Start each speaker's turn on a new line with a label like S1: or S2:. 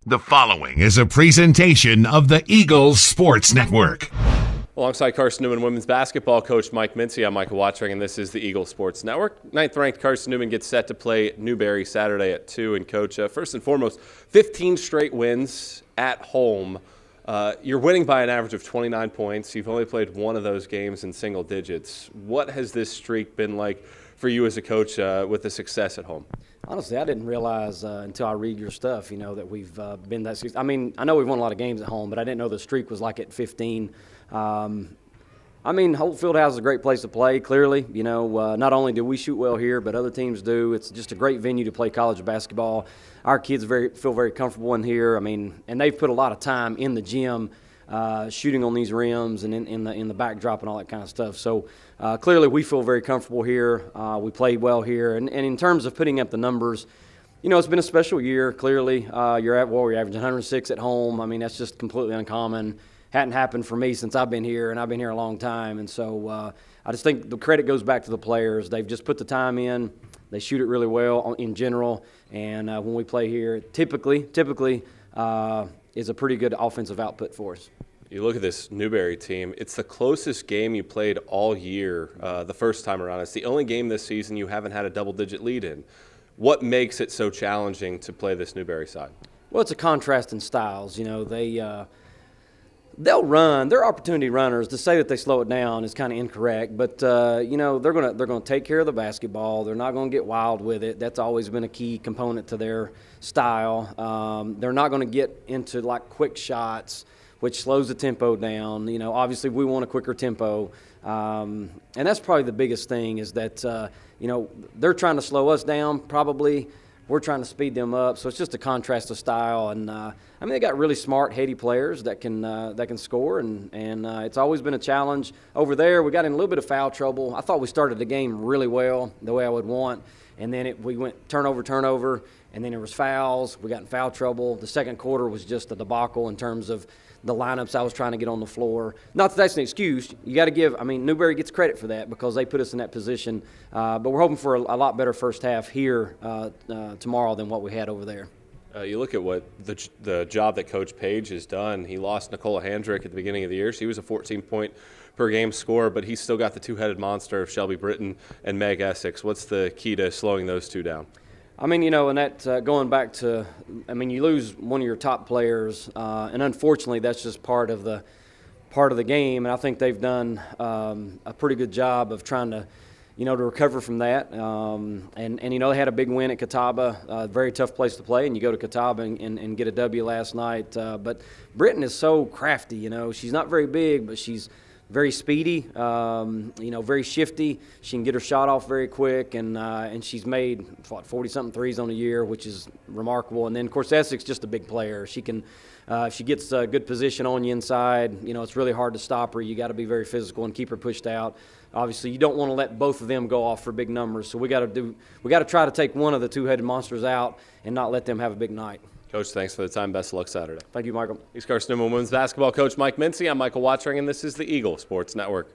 S1: The following is a presentation of the Eagles Sports Network.
S2: Alongside Carson-Newman women's basketball coach Mike Mincey, I'm Michael Watchering, and this is the Eagles Sports Network. Ninth-ranked Carson-Newman gets set to play Newberry Saturday at 2. And, Coach, first and foremost, 15 straight wins at home. You're winning by an average of 29 points. You've only played one of those games in single digits. What has this streak been like for you as a coach with the success at home?
S3: Honestly, I didn't realize until I read your stuff, that we've been that – I mean, I know we've won a lot of games at home, but I didn't know the streak was like at 15. Holt Fieldhouse is a great place to play, clearly. Not only do we shoot well here, but other teams do. It's just a great venue to play college basketball. Our kids feel very comfortable in here. And they've put a lot of time in the gym shooting on these rims and in the backdrop and all that kind of stuff. So clearly we feel very comfortable here. We played well here. And in terms of putting up the numbers, it's been a special year, clearly. You're averaging 106 at home. I mean, that's just completely uncommon. Hadn't happened for me since I've been here, and I've been here a long time. And so I just think the credit goes back to the players. They've just put the time in. They shoot it really well in general. And when we play here, typically is a pretty good offensive output for us.
S2: You look at this Newberry team, it's the closest game you played all year the first time around. It's the only game this season you haven't had a double-digit lead in. What makes it so challenging to play this Newberry side? Well,
S3: it's a contrast in styles. They'll run. They're opportunity runners. To say that they slow it down is kind of incorrect. But they're gonna take care of the basketball. They're not gonna get wild with it. That's always been a key component to their style. They're not gonna get into like quick shots, which slows the tempo down. Obviously we want a quicker tempo, and that's probably the biggest thing is that they're trying to slow us down probably. We're trying to speed them up, so it's just a contrast of style. And they got really smart, heady players that can score, and it's always been a challenge. Over there, we got in a little bit of foul trouble. I thought we started the game really well, the way I would want, and then we went turnover, and then there was fouls. We got in foul trouble. The second quarter was just a debacle in terms of the lineups I was trying to get on the floor. Not that that's an excuse. You got to give – Newberry gets credit for that because they put us in that position. But we're hoping for a lot better first half here tomorrow than what we had over there.
S2: You look at what the job that Coach Page has done. He lost Nicola Handrick at the beginning of the year. She was a 14-point-per-game scorer, but he's still got the two-headed monster of Shelby Britton and Meg Essex. What's the key to slowing those two down?
S3: And that going back to, you lose one of your top players, and unfortunately that's just part of the game. And I think they've done a pretty good job of trying to, to recover from that. They had a big win at Catawba, a very tough place to play, and you go to Catawba and get a W last night. But Britton is so crafty. She's not very big, but she's very speedy, very shifty. She can get her shot off very quick, and she's made 40-something threes on the year, which is remarkable. And then, of course, Essex just a big player. She can, if she gets a good position on you inside, it's really hard to stop her. You got to be very physical and keep her pushed out. Obviously, you don't want to let both of them go off for big numbers. So we got to try to take one of the two-headed monsters out and not let them have a big night.
S2: Coach, thanks for the time. Best of luck Saturday.
S3: Thank you, Michael.
S2: He's Carson-Newman women's basketball coach Mike Mincey. I'm Michael Watchering, and this is the Eagle Sports Network.